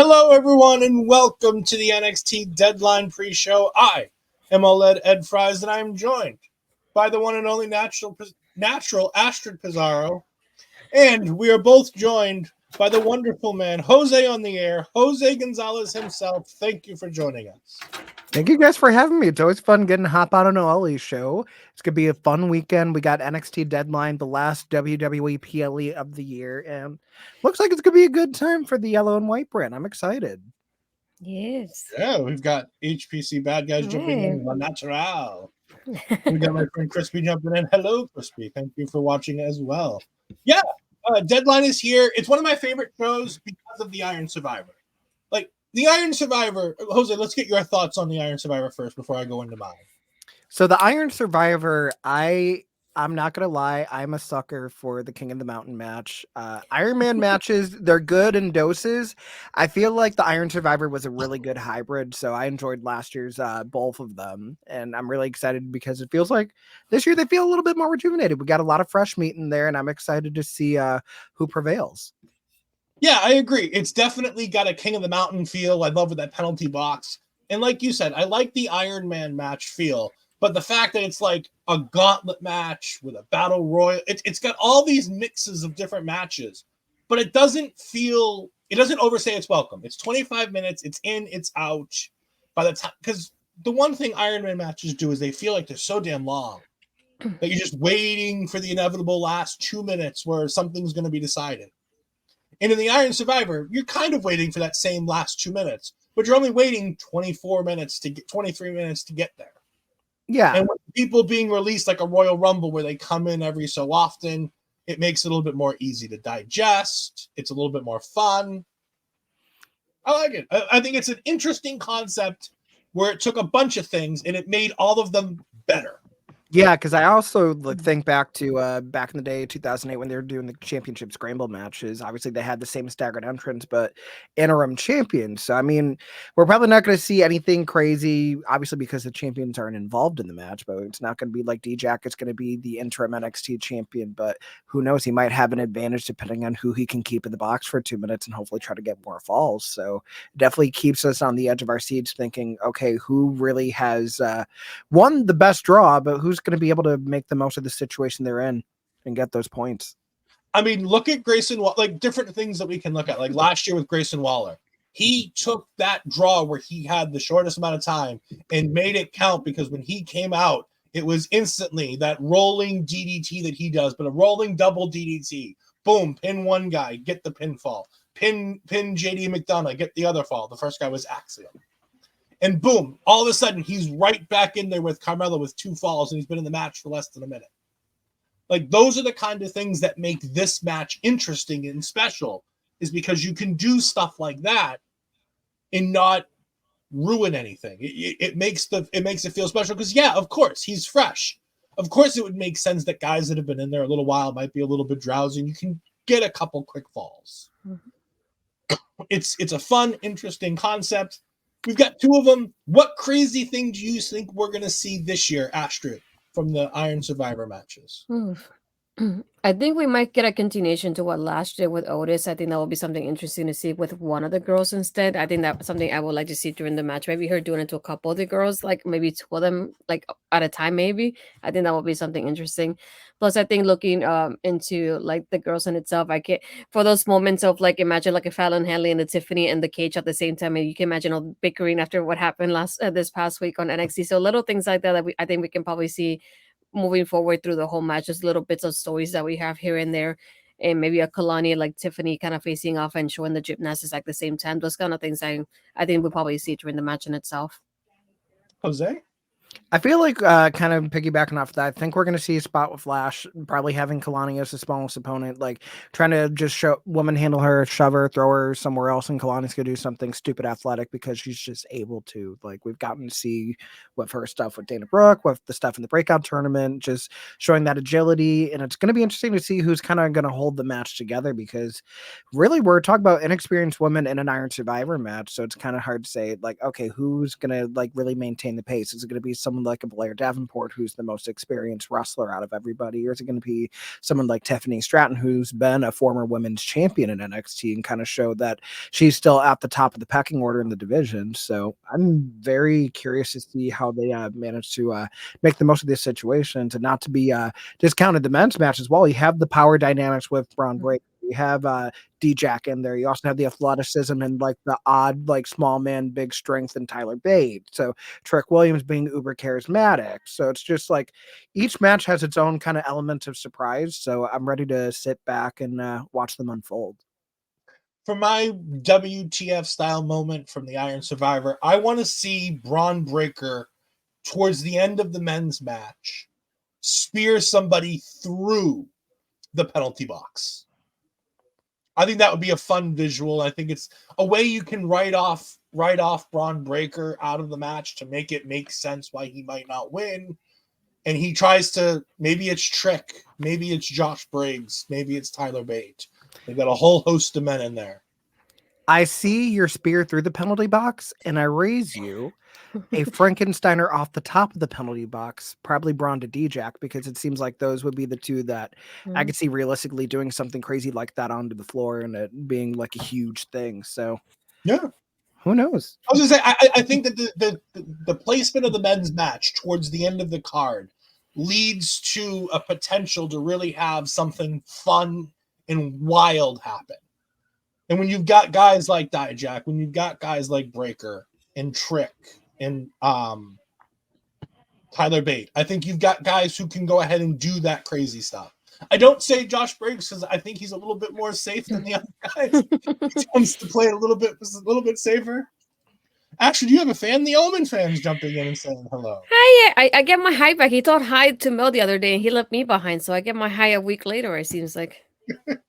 Hello, everyone, and welcome to the NXT Deadline pre-show. I am OLED Ed Fries, and I am joined by the one and only natural astridpizarro, and we are both joined by the wonderful man, Jose on the air, Jose Gonzalez himself. Thank you for joining us. Thank you guys for having me. It's always fun getting to hop out on an Ollie show. It's going to be a fun weekend. We got NXT Deadline, the last WWE PLE of the year, and looks like it's going to be a good time for the yellow and white brand. I'm excited. Yes. Yeah, we've got HPC bad guys jumping in. La Natural. We got my friend Crispy jumping in. Hello, Crispy. Thank you for watching as well. Yeah, Deadline is here. It's one of my favorite shows because of the Iron Survivor. Like, the Iron Survivor, Jose, let's get your thoughts on the Iron Survivor first before I go into mine. So the Iron Survivor, I'm not going to lie, I'm a sucker for the King of the Mountain match. Iron Man matches, they're good in doses. I feel like the Iron Survivor was a really good hybrid, so I enjoyed last year's both of them, and I'm really excited because it feels like this year they feel a little bit more rejuvenated. We got a lot of fresh meat in there, and I'm excited to see who prevails. Yeah, I agree. It's definitely got a King of the Mountain feel. I love with that penalty box. And like you said, I like the Iron Man match feel. But the fact that it's like a gauntlet match with a battle royal, it's got all these mixes of different matches. But it doesn't overstay its welcome. It's 25 minutes. It's in, it's out. By the time, because the one thing Iron Man matches do is they feel like they're so damn long that you're just waiting for the inevitable last 2 minutes where something's going to be decided. And in the Iron Survivor, you're kind of waiting for that same last 2 minutes, but you're only waiting 23 minutes to get there. Yeah. And with people being released like a Royal Rumble where they come in every so often, it makes it a little bit more easy to digest. It's a little bit more fun. I like it. I think it's an interesting concept where it took a bunch of things and it made all of them better. Yeah, because I also think back to back in the day, 2008, when they were doing the championship scramble matches. Obviously, they had the same staggered entrance, but interim champions. So, I mean, we're probably not going to see anything crazy, obviously, because the champions aren't involved in the match. But it's not going to be like Dijak. It's going to be the interim NXT champion. But who knows? He might have an advantage depending on who he can keep in the box for 2 minutes and hopefully try to get more falls. So, it definitely keeps us on the edge of our seats thinking, okay, who really has won the best draw, but who's going to be able to make the most of the situation they're in and get those points. I mean, look at Grayson, like different things that we can look at. Like last year with Grayson Waller, he took that draw where he had the shortest amount of time and made it count because when he came out, it was instantly that rolling DDT that he does, but a rolling double DDT. Boom, pin one guy, get the pinfall. Pin JD McDonough, get the other fall. The first guy was Axiom. And boom, all of a sudden, he's right back in there with Carmelo with 2 falls, and he's been in the match for less than a minute. Like, those are the kind of things that make this match interesting and special, is because you can do stuff like that and not ruin anything. It makes it feel special because, yeah, of course, he's fresh. Of course, it would make sense that guys that have been in there a little while might be a little bit drowsy, and you can get a couple quick falls. Mm-hmm. It's a fun, interesting concept. We've got 2 of them. What crazy thing do you think we're going to see this year, Astrid, from the Iron Survivor matches? I think we might get a continuation to what Lash did with Otis. I think that will be something interesting to see with one of the girls instead. I think that's something I would like to see during the match. Maybe her doing it to a couple of the girls, like maybe 2 of them, like at a time, maybe. I think that will be something interesting. Plus, I think looking into like the girls in itself, I get for those moments of like imagine like a Fallon, Henley, and the Tiffany and the cage at the same time, and you can imagine all bickering after what happened this past week on NXT. So little things like that I think we can probably see moving forward through the whole match, just little bits of stories that we have here and there, and maybe a Kelani like Tiffany kind of facing off and showing the gymnastics at the same time. Those kind of things I think we'll probably see during the match in itself. Jose? I feel like kind of piggybacking off that, I think we're going to see a spot with Lash, probably having Kelani as the smallest opponent, like trying to just show woman handle her, shove her, throw her somewhere else, and Kalani's going to do something stupid athletic because she's just able to. Like we've gotten to see with her stuff with Dana Brooke, with the stuff in the breakout tournament, just showing that agility. And it's going to be interesting to see who's kind of going to hold the match together because really we're talking about inexperienced women in an Iron Survivor match. So it's kind of hard to say like, okay, who's going to like really maintain the pace? Is it going to be someone like a Blair Davenport, who's the most experienced wrestler out of everybody? Or is it going to be someone like Tiffany Stratton, who's been a former women's champion in NXT and kind of showed that she's still at the top of the pecking order in the division? So I'm very curious to see how they manage to make the most of this situation, to not to be discounted the men's match as well. You have the power dynamics with Bron Breakker. You have Dijak in there. You also have the athleticism and like the odd, like small man, big strength and Tyler Bate. So Trick Williams being uber charismatic. So it's just like each match has its own kind of element of surprise. So I'm ready to sit back and watch them unfold. For my WTF style moment from the Iron Survivor, I want to see Bron Breakker towards the end of the men's match spear somebody through the penalty box. I think that would be a fun visual. I think it's a way you can write off Bron Breakker out of the match to make it make sense why he might not win. And he tries to, maybe it's Trick, maybe it's Josh Briggs, maybe it's Tyler Bate. They've got a whole host of men in there. I see your spear through the penalty box, and I raise you a Frankensteiner off the top of the penalty box, probably Bron to Dijak, because it seems like those would be the two that I could see realistically doing something crazy like that onto the floor and it being like a huge thing. So, yeah, who knows? I was gonna say, I think that the placement of the men's match towards the end of the card leads to a potential to really have something fun and wild happen. And when you've got guys like Dijak, when you've got guys like Breakker and Trick and Tyler Bate, I think you've got guys who can go ahead and do that crazy stuff. I don't say Josh Briggs because I think he's a little bit more safe than the other guys. He tends to play a little bit safer. Actually, do you have a fan? The Omen fans jumping in and saying hello. Hi, I get my hi back. He thought hi to Mel the other day and he left me behind, so I get my hi a week later, it seems like.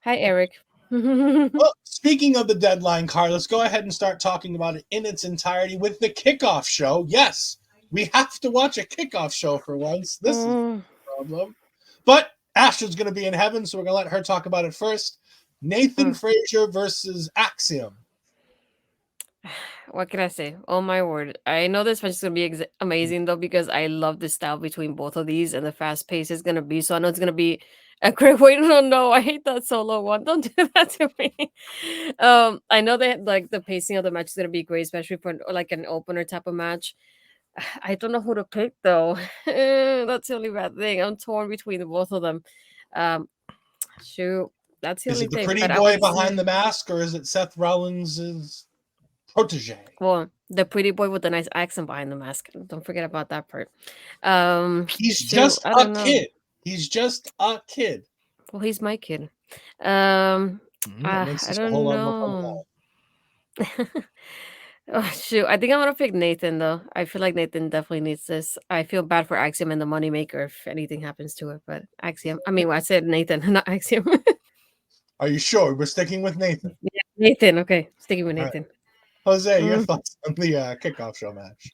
Hi, Eric. Well, speaking of the deadline card, let's go ahead and start talking about it in its entirety with the kickoff show. Yes, we have to watch a kickoff show for once. This is the problem. But Astrid's going to be in heaven, so we're going to let her talk about it first. Nathan Frazer versus Axiom. What can I say? Oh my word. I know this match is going to be amazing though, because I love the style between both of these and the fast pace is going to be. So I know it's going to be a great way. No, I hate that solo one. Don't do that to me. I know that like the pacing of the match is going to be great, especially for like an opener type of match. I don't know who to pick though. That's the only bad thing. I'm torn between the both of them. Shoot, that's the Is only it the thing. pretty But boy behind the mask, or is it Seth Rollins' protege? Well, the pretty boy with the nice accent behind the mask. Don't forget about that part. He's shoot, just I a don't know. kid. He's just a kid. Well, he's my kid. That makes I this a don't whole lot more fun. know. Oh, shoot, I think I'm gonna pick Nathan though. I feel like Nathan definitely needs this. I feel bad for Axiom and the moneymaker if anything happens to it, but Axiom. I mean, I said Nathan, not Axiom. Are you sure we're sticking with Nathan? Yeah, Nathan. Okay, sticking with All Nathan. right. Jose, your thoughts on the kickoff show match?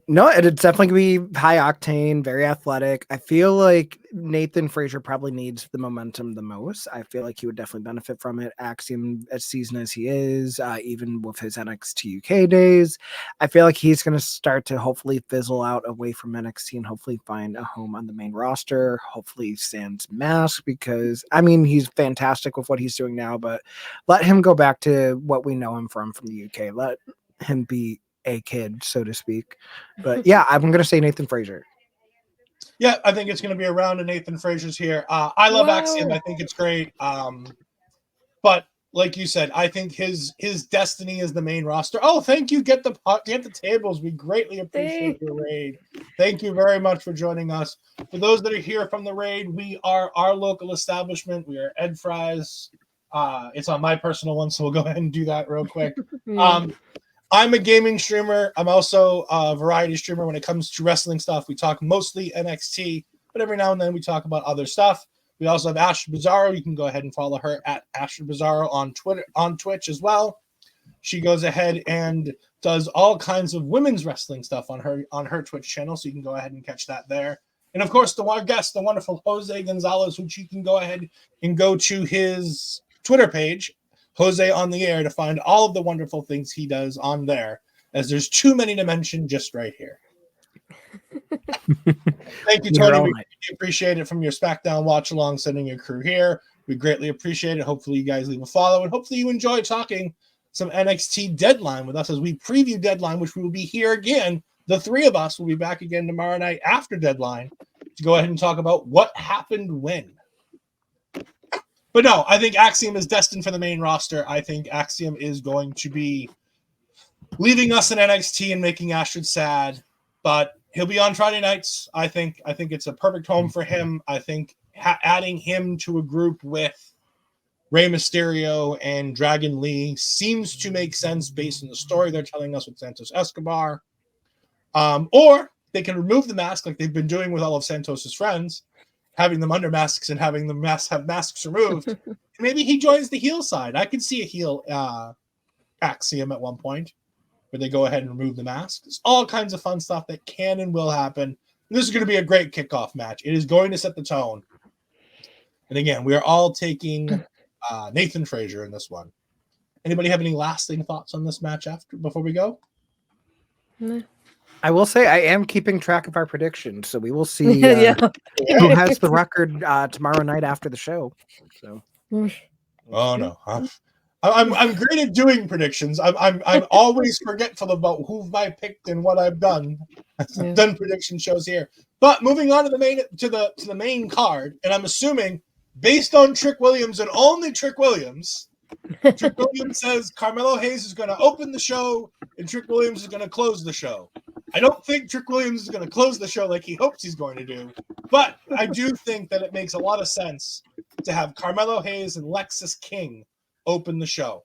No, it's definitely going to be high octane, very athletic. I feel like Nathan Frazer probably needs the momentum the most. I feel like he would definitely benefit from it. Axiom, as seasoned as he is, even with his NXT UK days, I feel like he's going to start to hopefully fizzle out away from NXT and hopefully find a home on the main roster. Hopefully sans mask, because, I mean, he's fantastic with what he's doing now, but let him go back to what we know him from the UK. Let him be a kid, so to speak. But yeah, I'm going to say Nathan Frazer. Yeah, I think it's going to be a round of Nathan Frazer's here. I love Axiom. I think it's great. But like you said, I think his destiny is the main roster. Oh, thank you. Get the tables. We greatly appreciate your raid. Thank you very much for joining us. For those that are here from the raid, we are our local establishment. We are Ed Fry's. It's on my personal one, so we'll go ahead and do that real quick. I'm a gaming streamer. I'm also a variety streamer when it comes to wrestling stuff. We talk mostly NXT, but every now and then we talk about other stuff. We also have Astrid Bizarro. You can go ahead and follow her at Astrid Bizarro on Twitch as well. She goes ahead and does all kinds of women's wrestling stuff on her Twitch channel, so you can go ahead and catch that there. And of course, our guest, the wonderful Jose Gonzalez, which you can go ahead and go to his Twitter page, Jose on the Air, to find all of the wonderful things he does on there, as there's too many to mention just right here. Thank you, Tony. We appreciate it from your SmackDown watch along, sending your crew here. We greatly appreciate it. Hopefully, you guys leave a follow, and hopefully, you enjoy talking some NXT Deadline with us as we preview Deadline, which we will be here again. The three of us will be back again tomorrow night after Deadline to go ahead and talk about what happened when. But no, I think Axiom is destined for the main roster. I think Axiom is going to be leaving us in NXT and making Astrid sad, but he'll be on Friday nights. I think it's a perfect home for him. I think adding him to a group with Rey Mysterio and Dragon Lee seems to make sense based on the story they're telling us with Santos Escobar. Or they can remove the mask like they've been doing with all of Santos's friends, having them under masks and having them have masks removed. Maybe he joins the heel side. I could see a heel Axiom at one point where they go ahead and remove the mask. There's all kinds of fun stuff that can and will happen. This is going to be a great kickoff match. It is going to set the tone. And again, we are all taking Nathan Frazer in this one. Anybody have any lasting thoughts on this match before we go? I will say I am keeping track of our predictions, so we will see who has the record tomorrow night after the show. So, oh no, I'm great at doing predictions. I'm always forgetful about who I picked and what I've done. I've done prediction shows here, but moving on to the main card, and I'm assuming based on Trick Williams and only Trick Williams. Trick Williams says Carmelo Hayes is going to open the show and Trick Williams is going to close the show. I don't think Trick Williams is going to close the show like he hopes he's going to do, but I do think that it makes a lot of sense to have Carmelo Hayes and Lexis King open the show.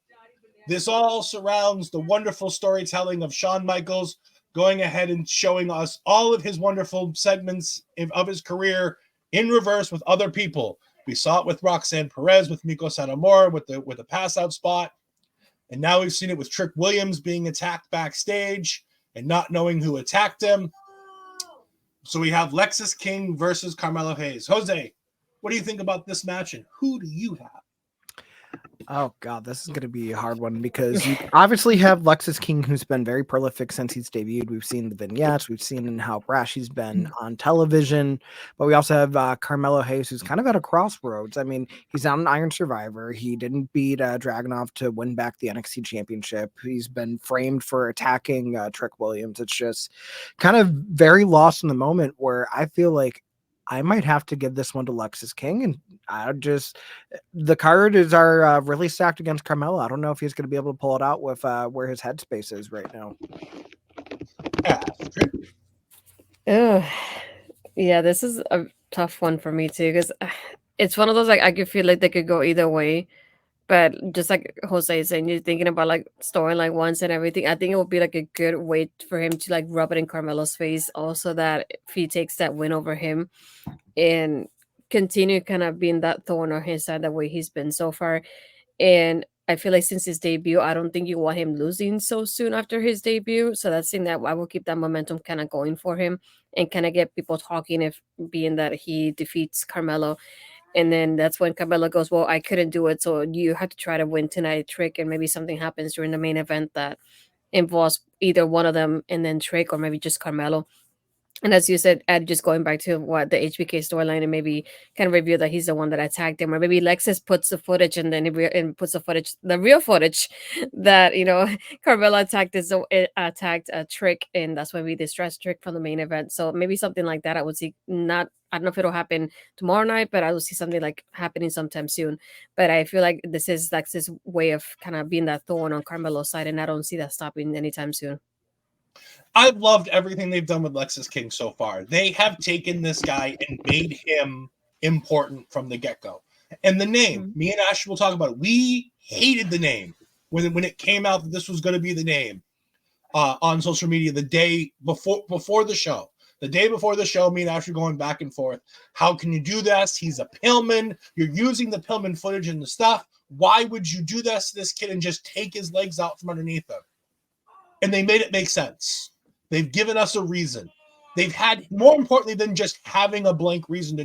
This all surrounds the wonderful storytelling of Shawn Michaels going ahead and showing us all of his wonderful segments of his career in reverse with other people. We saw it with Roxanne Perez, with Miko Satomura, with the pass-out spot. And now we've seen it with Trick Williams being attacked backstage and not knowing who attacked him. So we have Lexis King versus Carmelo Hayes. Jose, what do you think about this match, and who do you have? Oh, God, this is going to be a hard one because you obviously have Lexis King, who's been very prolific since he's debuted. We've seen the vignettes. We've seen how brash he's been on television. But we also have Carmelo Hayes, who's kind of at a crossroads. I mean, he's not an Iron Survivor. He didn't beat Dragunov to win back the NXT Championship. He's been framed for attacking Trick Williams. It's just kind of very lost in the moment where I feel like I might have to give this one to Lexis King, and the card is really stacked against Carmelo. I don't know if he's going to be able to pull it out with where his headspace is right now. Yeah, this is a tough one for me too, because it's one of those like I could feel like they could go either way. But just like Jose is saying, you're thinking about like storyline once and everything. I think it would be like a good way for him to like rub it in Carmelo's face. Also, that if he takes that win over him and continue kind of being that thorn on his side, the way he's been so far. And I feel like since his debut, I don't think you want him losing so soon after his debut. So that's thing that I will keep that momentum kind of going for him and kind of get people talking, if being that he defeats Carmelo. And then that's when Carmelo goes, well, I couldn't do it, so you have to try to win tonight, Trick, and maybe something happens during the main event that involves either one of them and then Trick, or maybe just Carmelo. And as you said, Ed, just going back to what the HBK storyline, and maybe kind of reveal that he's the one that attacked him, or maybe Lexis puts the footage and then puts the real footage that Carmelo attacked Trick, and that's why we distressed Trick from the main event. So maybe something like that. I would see I don't know if it'll happen tomorrow night, but I will see something like happening sometime soon. But I feel like this is Lexis' way of kind of being that thorn on Carmelo's side, and I don't see that stopping anytime soon. I've loved everything they've done with Lexis King so far. They have taken this guy and made him important from the get-go. And the name, me and Ash will talk about it. We hated the name when it came out that this was going to be the name on social media the day before the show. The day before the show, me and Ash were going back and forth. How can you do this? He's a Pillman. You're using the Pillman footage and the stuff. Why would you do this to this kid and just take his legs out from underneath him? And they made it make sense. They've given us a reason. They've had, more importantly than just having a blank reason to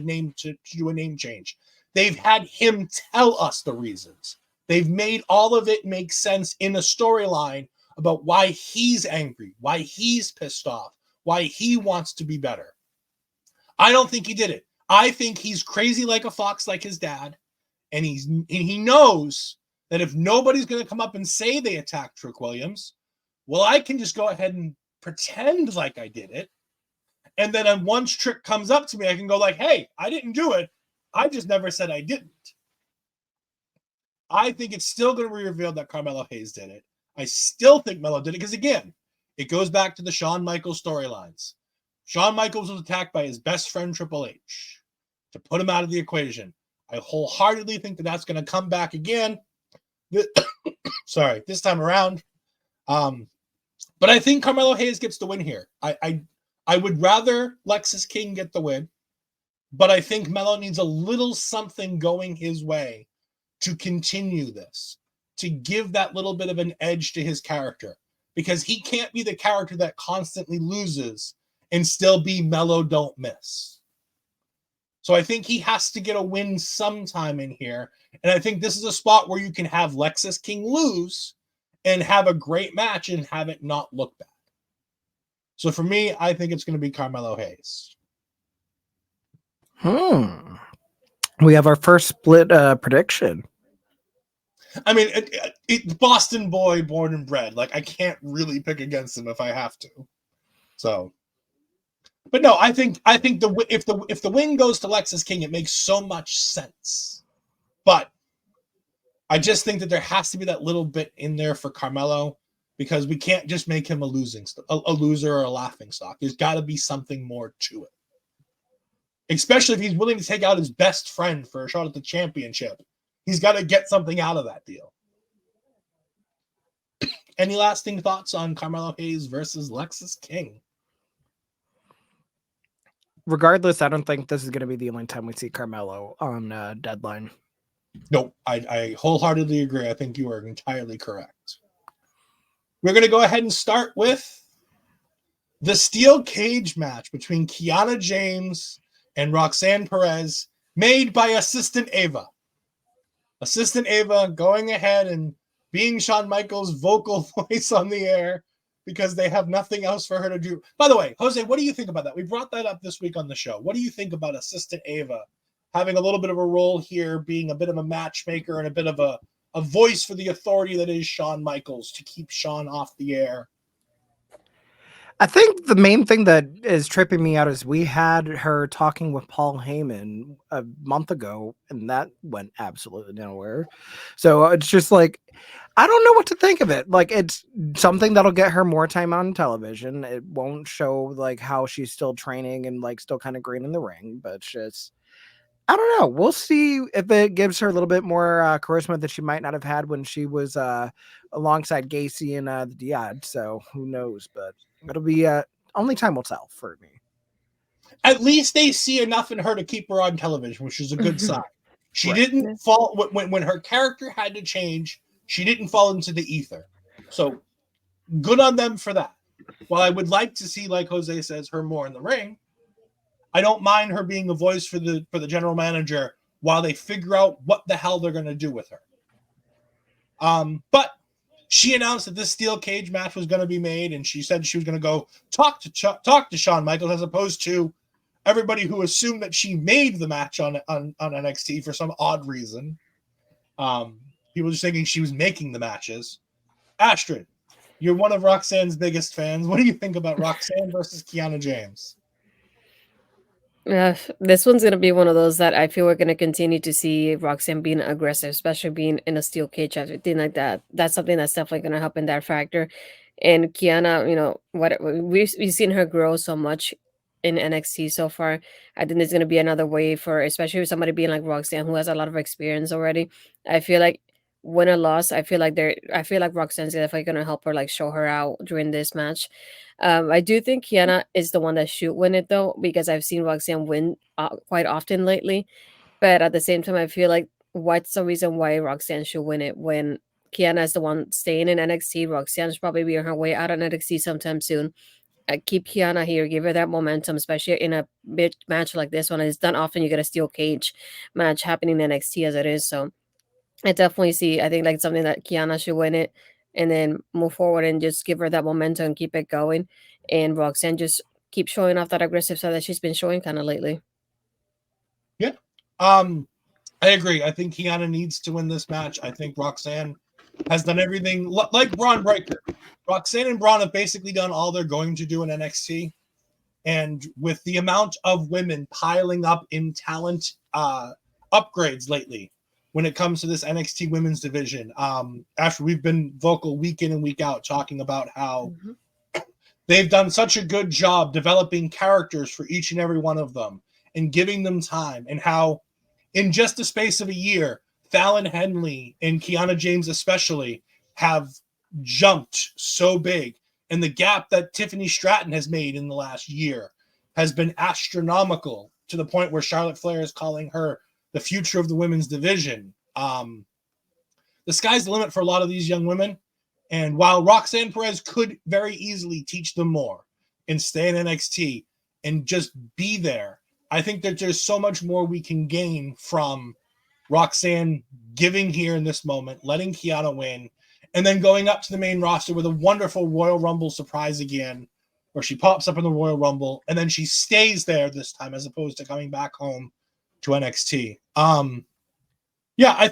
do a name change, they've had him tell us the reasons. They've made all of it make sense in a storyline about why he's angry, why he's pissed off, why he wants to be better. I don't think he did it. I think he's crazy like a fox, like his dad, and he knows that if nobody's going to come up and say they attacked Trick Williams, well, I can just go ahead and pretend like I did it. And then once Trick comes up to me, I can go like, hey, I didn't do it. I just never said I didn't. I think it's still going to be revealed that Carmelo Hayes did it. I still think Melo did it because, again, it goes back to the Shawn Michaels storylines. Shawn Michaels was attacked by his best friend Triple H to put him out of the equation. I wholeheartedly think that that's going to come back again. Sorry, this time around. But I think Carmelo Hayes gets the win here. I would rather Lexis King get the win, but I think Melo needs a little something going his way to continue this, to give that little bit of an edge to his character, because he can't be the character that constantly loses and still be Melo don't miss. So I think he has to get a win sometime in here. And I think this is a spot where you can have Lexis King lose and have a great match and have it not look bad. So for me, I think it's going to be Carmelo Hayes. We have our first split prediction. I mean, Boston boy, born and bred. Like, I can't really pick against him if I have to. So, but no, I think if the win goes to Lexis King, it makes so much sense. But I just think that there has to be that little bit in there for Carmelo, because we can't just make him a loser or a laughing stock. There's got to be something more to it, especially if he's willing to take out his best friend for a shot at the championship. He's got to get something out of that deal. Any lasting thoughts on Carmelo Hayes versus Lexis King? Regardless, I don't think this is going to be the only time we see Carmelo on Deadline. Nope, I wholeheartedly agree. I think you are entirely correct. We're going to go ahead and start with the steel cage match between Kiana James and Roxanne Perez, made by Assistant Ava. Assistant Ava going ahead and being Shawn Michaels' vocal voice on the air because they have nothing else for her to do. By the way, Jose, what do you think about that? We brought that up this week on the show. What do you think about Assistant Ava having a little bit of a role here, being a bit of a matchmaker and a bit of a voice for the authority that is Shawn Michaels to keep Shawn off the air? I think the main thing that is tripping me out is we had her talking with Paul Heyman a month ago, and that went absolutely nowhere. So it's just like, I don't know what to think of it. Like, it's something that'll get her more time on television. It won't show like how she's still training and like still kind of green in the ring, but it's just, I don't know. We'll see if it gives her a little bit more charisma that she might not have had when she was alongside Gacy and the Diad. So who knows? But it'll be only time will tell for me. At least they see enough in her to keep her on television, which is a good sign. She Right. didn't fall when her character had to change. She didn't fall into the ether. So good on them for that. While I would like to see, like Jose says, her more in the ring, I don't mind her being a voice for the general manager while they figure out what the hell they're going to do with her. But she announced that this steel cage match was going to be made, and she said she was going to go talk to Shawn Michaels, as opposed to everybody who assumed that she made the match on NXT for some odd reason. People just thinking she was making the matches. Astrid, you're one of Roxanne's biggest fans. What do you think about Roxanne versus Kiana James? This one's going to be one of those that I feel we're going to continue to see Roxanne being aggressive, especially being in a steel cage, everything like that. That's something that's definitely going to help in that factor. And Kiana, you know, what we've seen her grow so much in NXT so far. I think there's going to be another way for, especially with somebody being like Roxanne, who has a lot of experience already. I feel like win or loss, I feel like Roxanne's definitely going to help her, like show her out during this match. I do think Kiana is the one that should win it though, because I've seen Roxanne win quite often lately. But at the same time, I feel like what's the reason why Roxanne should win it when Kiana is the one staying in NXT? Roxanne should probably be on her way out of NXT sometime soon. Keep Kiana here, give her that momentum, especially in a big match like this one. It's not often you get a steel cage match happening in NXT as it is. So I definitely see, I think like something that Kiana should win it and then move forward and just give her that momentum and keep it going. And Roxanne just keep showing off that aggressive side that she's been showing kind of lately. Yeah. I agree. I think Kiana needs to win this match. I think Roxanne has done everything like Bron Breaker. Roxanne and Bron have basically done all they're going to do in NXT. And with the amount of women piling up in talent upgrades lately, when it comes to this NXT women's division, after we've been vocal week in and week out talking about how they've done such a good job developing characters for each and every one of them and giving them time, and how in just the space of a year, Fallon, Henley, and Kiana James especially have jumped so big. And the gap that Tiffany Stratton has made in the last year has been astronomical, to the point where Charlotte Flair is calling her the future of the women's division. The sky's the limit for a lot of these young women. And while Roxanne Perez could very easily teach them more and stay in NXT and just be there, I think that there's so much more we can gain from Roxanne giving here in this moment, letting Kiana win, and then going up to the main roster with a wonderful Royal Rumble surprise again, where she pops up in the Royal Rumble, and then she stays there this time as opposed to coming back home to NXT. Yeah,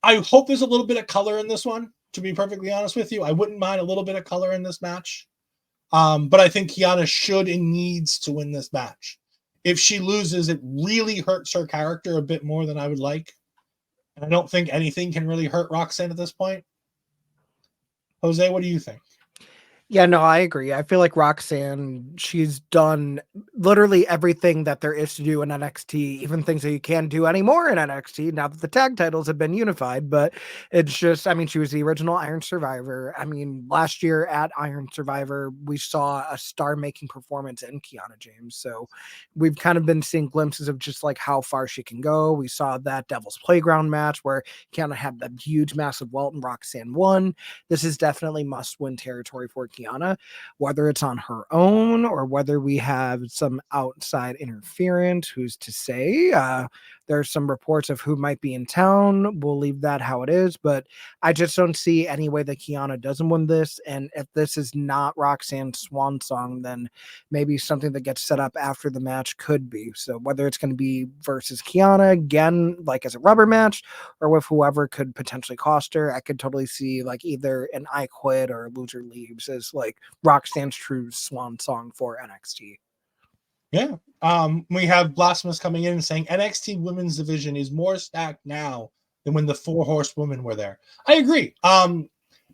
I hope there's a little bit of color in this one, to be perfectly honest with you. I wouldn't mind a little bit of color in this match. But I think Kiana should and needs to win this match. If she loses, it really hurts her character a bit more than I would like. And I don't think anything can really hurt Roxanne at this point. Jose, what do you think? Yeah, no, I agree. I feel like Roxanne, she's done literally everything that there is to do in NXT, even things that you can't do anymore in NXT now that the tag titles have been unified. But it's just, I mean, she was the original Iron Survivor. I mean, last year at Iron Survivor, we saw a star-making performance in Kiana James. So we've kind of been seeing glimpses of just like how far she can go. We saw that Devil's Playground match where Kiana had that huge, massive welt and Roxanne won. This is definitely must-win territory for Kiana, whether it's on her own or whether we have some outside interference. Who's to say? There's some reports of who might be in town. We'll leave that how it is, but I just don't see any way that Kiana doesn't win this. And if this is not Roxanne's swan song, then maybe something that gets set up after the match could be. So whether it's going to be versus Kiana again, like as a rubber match, or with whoever could potentially cost her, I could totally see like either an I Quit or Loser Leaves as like Roxanne's true swan song for NXT. Yeah. We have Blasphemous coming in and saying NXT women's division is more stacked now than when the 4 horsewomen were there. I agree.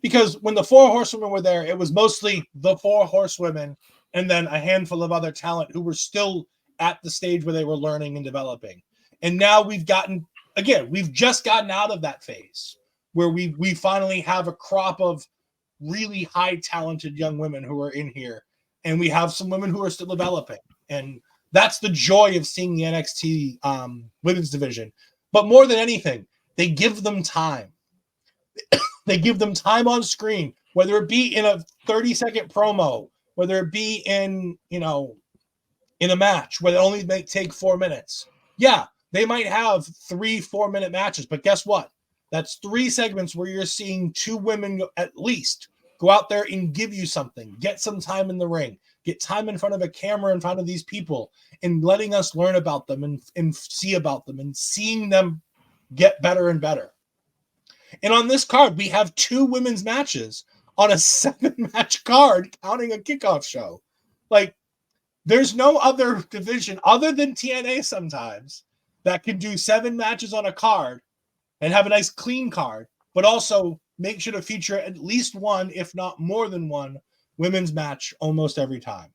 Because when the 4 horsewomen were there, it was mostly the 4 horsewomen and then a handful of other talent who were still at the stage where they were learning and developing. And now we've just gotten out of that phase where we finally have a crop of really high talented young women who are in here. And we have some women who are still developing. And that's the joy of seeing the NXT women's division. But more than anything, they give them time. They give them time on screen, whether it be in a 30-second promo, whether it be in a match where they only may take 4 minutes. Yeah, they might have 3-4 minute matches, but guess what? That's 3 segments where you're seeing 2 women at least go out there and give you something, get some time in the ring, get time in front of a camera in front of these people, and letting us learn about them and see about them and seeing them get better and better. And on this card, we have 2 women's matches on a 7-match card, counting a kickoff show. Like, there's no other division other than TNA sometimes that can do 7 matches on a card and have a nice clean card, but also make sure to feature at least one, if not more than one, women's match almost every time.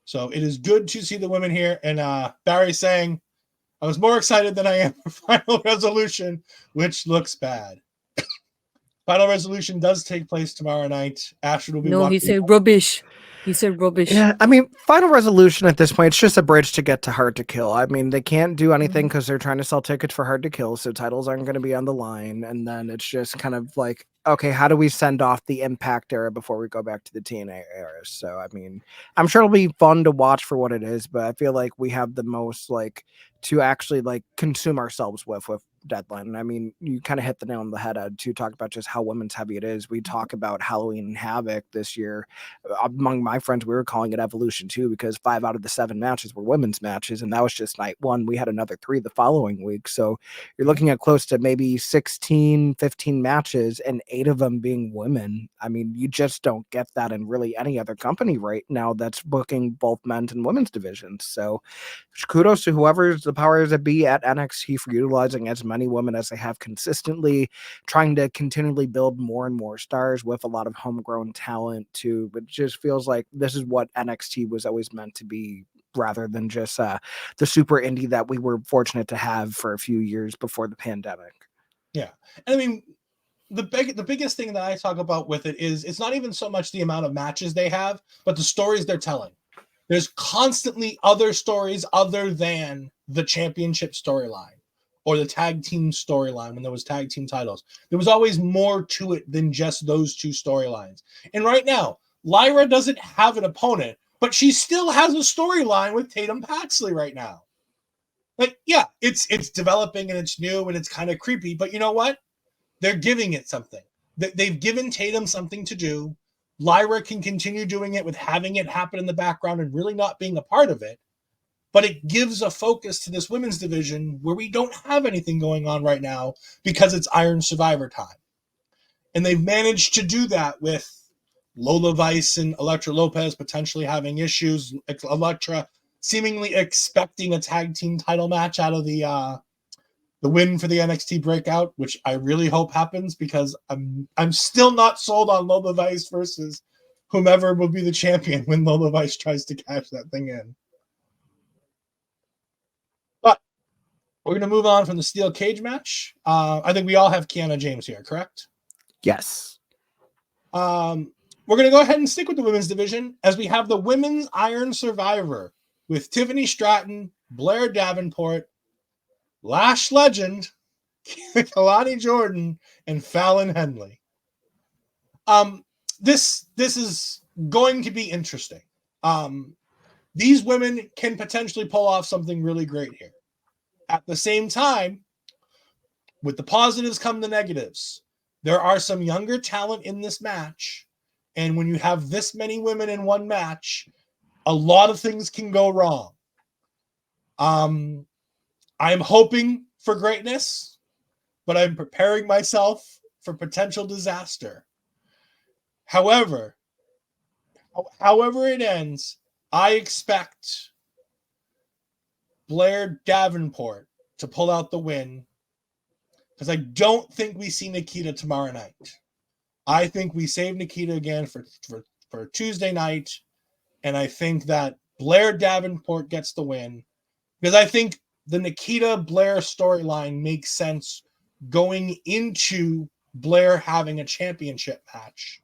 So it is good to see the women here. And Barry saying, I was more excited than I am for Final Resolution, which looks bad. Final Resolution does take place tomorrow night. Astrid will be No, he said rubbish. He said rubbish. Yeah, I mean, Final Resolution at this point, it's just a bridge to get to Hard to Kill. I mean, they can't do anything because they're trying to sell tickets for Hard to Kill, so titles aren't going to be on the line. And then it's just kind of like, okay, how do we send off the Impact era before we go back to the TNA era? So, I mean, I'm sure it'll be fun to watch for what it is, but I feel like we have the most, like, to actually, like, consume ourselves with Deadline. I mean, you kind of hit the nail on the head to talk about just how women's heavy it is. We talk about Halloween and Havoc this year. Among my friends, we were calling it Evolution too, because 5 out of the 7 matches were women's matches, and that was just night one. We had another 3 the following week. So you're looking at close to maybe 16, 15 matches, and 8 of them being women. I mean, you just don't get that in really any other company right now that's booking both men's and women's divisions. So kudos to whoever's the powers that be at NXT for utilizing as many women as they have consistently, trying to continually build more and more stars with a lot of homegrown talent too. But it just feels like this is what NXT was always meant to be, rather than just the super indie that we were fortunate to have for a few years before the pandemic. Yeah. And I mean, the biggest thing that I talk about with it is it's not even so much the amount of matches they have, but the stories they're telling. There's constantly other stories other than the championship storyline or the tag team storyline when there was tag team titles. There was always more to it than just those 2 storylines. And right now, Lyra doesn't have an opponent, but she still has a storyline with Tatum Paxley right now. Like, yeah, it's developing and it's new and it's kind of creepy, but you know what? They're giving it something. They've given Tatum something to do. Lyra can continue doing it with having it happen in the background and really not being a part of it. But it gives a focus to this women's division where we don't have anything going on right now because it's Iron Survivor time. And they've managed to do that with Lola Vice and Elektra Lopez potentially having issues. Elektra seemingly expecting a tag team title match out of the win for the NXT breakout, which I really hope happens because I'm still not sold on Lola Vice versus whomever will be the champion when Lola Vice tries to cash that thing in. But we're going to move on from the steel cage match. I think we all have Kiana James here, correct? Yes. We're going to go ahead and stick with the women's division as we have the women's Iron Survivor with Tiffany Stratton, Blair Davenport, Lash Legend, Kelani Jordan, and Fallon Henley. This is going to be interesting. These women can potentially pull off something really great here. At the same time, with the positives come the negatives. There are some younger talent in this match, and when you have this many women in one match, a lot of things can go wrong. I'm hoping for greatness, but I'm preparing myself for potential disaster. However it ends, I expect Blair Davenport to pull out the win because I don't think we see Nikita tomorrow night. I think we save Nikita again for Tuesday night, and I think that Blair Davenport gets the win because I think the Nikita Blair storyline makes sense going into Blair having a championship match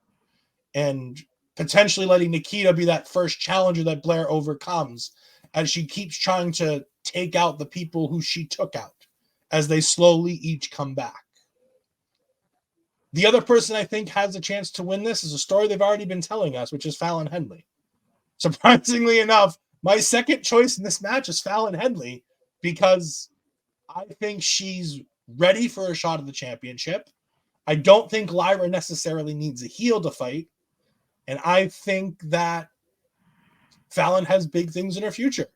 and potentially letting Nikita be that first challenger that Blair overcomes as she keeps trying to take out the people who she took out as they slowly each come back. The other person I think has a chance to win this is a story they've already been telling us, which is Fallon Henley. Surprisingly enough, my second choice in this match is Fallon Henley because I think she's ready for a shot at the championship. I don't think Lyra necessarily needs a heel to fight. And I think that Fallon has big things in her future.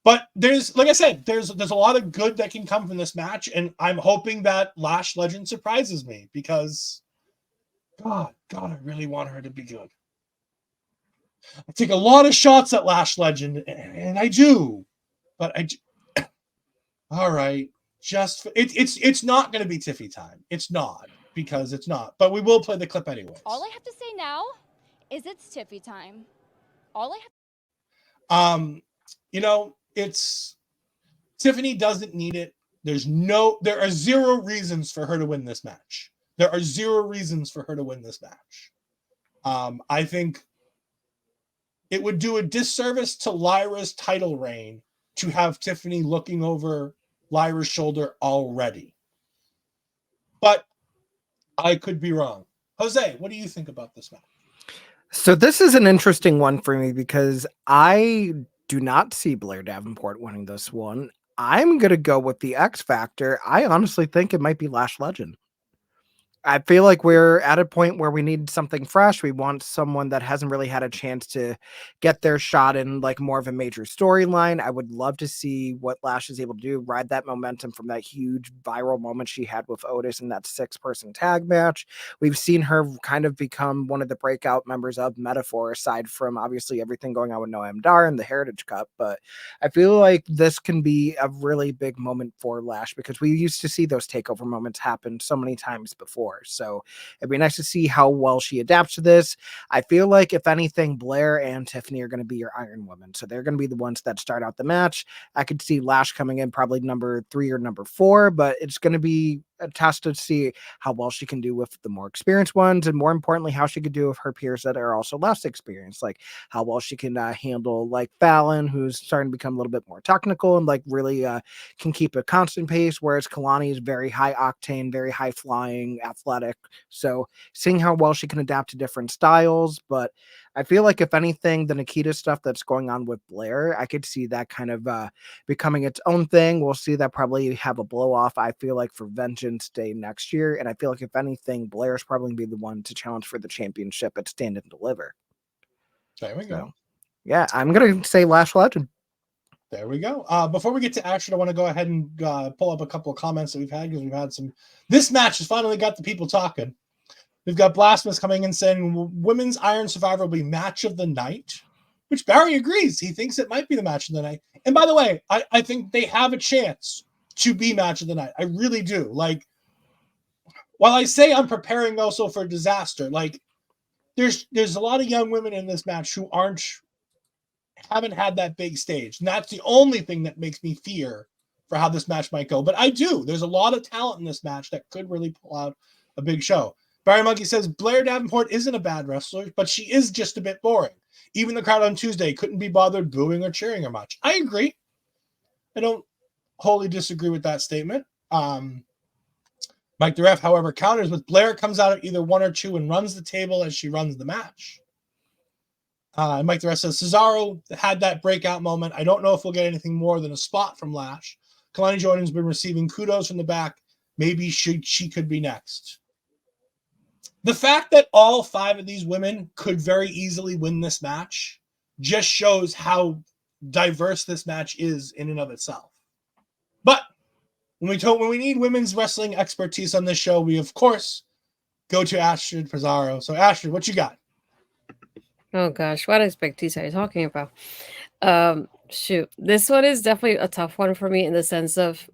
But there's, like I said, there's a lot of good that can come from this match, and I'm hoping that Lash Legend surprises me because, God, I really want her to be good. I take a lot of shots at Lash Legend, and I do, but all right, it's not going to be Tiffy time. It's not, because it's not, but we will play the clip anyways. All I have to say now is it's Tiffy time. All I have. It's Tiffany doesn't need it. There are 0 reasons for her to win this match. There are 0 reasons for her to win this match. I think it would do a disservice to Lyra's title reign to have Tiffany looking over Lyra's shoulder already. But I could be wrong. Jose, what do you think about this match? So this is an interesting one for me because I do not see Blair Davenport winning this one. I'm going to go with the X Factor. I honestly think it might be Lash Legend. I feel like we're at a point where we need something fresh. We want someone that hasn't really had a chance to get their shot in like more of a major storyline. I would love to see what Lash is able to do, ride that momentum from that huge viral moment she had with Otis in that 6-person tag match. We've seen her kind of become one of the breakout members of Metaphor, aside from obviously everything going on with Noam Dar and the Heritage Cup. But I feel like this can be a really big moment for Lash because we used to see those takeover moments happen so many times before. So it'd be nice to see how well she adapts to this. I feel like, if anything, Blair and Tiffany are going to be your Iron Women. So they're going to be the ones that start out the match. I could see Lash coming in probably number 3 or number 4, but it's going to be a test to see how well she can do with the more experienced ones, and more importantly, how she could do with her peers that are also less experienced, like how well she can handle like Fallon, who's starting to become a little bit more technical and like really can keep a constant pace, whereas Kelani is very high octane, very high flying, athletic. So seeing how well she can adapt to different styles. But I feel like, if anything, the Nikita stuff that's going on with Blair, I could see that kind of becoming its own thing. We'll see that probably have a blow off, I feel like, for Vengeance Day next year. And I feel like, if anything, Blair's probably going to be the one to challenge for the championship at Stand and Deliver. There we go. So, yeah, I'm going to say Lash Legend. There we go. Before we get to action, I want to go ahead and pull up a couple of comments that we've had, because we've had some. This match has finally got the people talking. We've got Blasphemous coming in saying Women's Iron Survivor will be match of the night, which Barry agrees. He thinks it might be the match of the night. And by the way, I think they have a chance to be match of the night. I really do. Like, while I say I'm preparing also for disaster, like there's a lot of young women in this match who haven't had that big stage. And that's the only thing that makes me fear for how this match might go. But I do. There's a lot of talent in this match that could really pull out a big show. Barry Monkey says Blair Davenport isn't a bad wrestler, but she is just a bit boring. Even the crowd on Tuesday couldn't be bothered booing or cheering her much. I agree. I don't wholly disagree with that statement. Mike the Ref, however, counters with Blair comes out at either 1 or 2 and runs the table as she runs the match. Mike the Ref says Cesaro had that breakout moment. I don't know if we'll get anything more than a spot from Lash. Kelani Jordan's been receiving kudos from the back. Maybe she could be next. The fact that all 5 of these women could very easily win this match just shows how diverse this match is in and of itself. But when we need women's wrestling expertise on this show, we of course go to Astrid Pizarro. So Astrid, what you got? Oh gosh, what expertise are you talking about? Shoot, this one is definitely a tough one for me, in the sense of,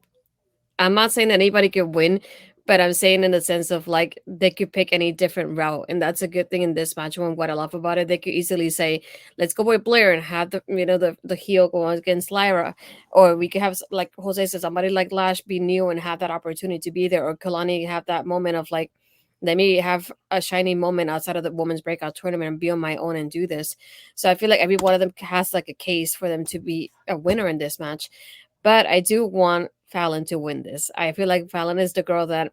I'm not saying that anybody could win, but I'm saying in the sense of, like, they could pick any different route, and that's a good thing in this match. One, what I love about it, they could easily say, "Let's go with Blair and have the heel go against Lyra," or we could have, like Jose says, somebody like Lash be new and have that opportunity to be there, or Kalani have that moment of like, let me have a shining moment outside of the women's breakout tournament and be on my own and do this. So I feel like every one of them has like a case for them to be a winner in this match. But I do want Fallon to win this. I feel like Fallon is the girl that,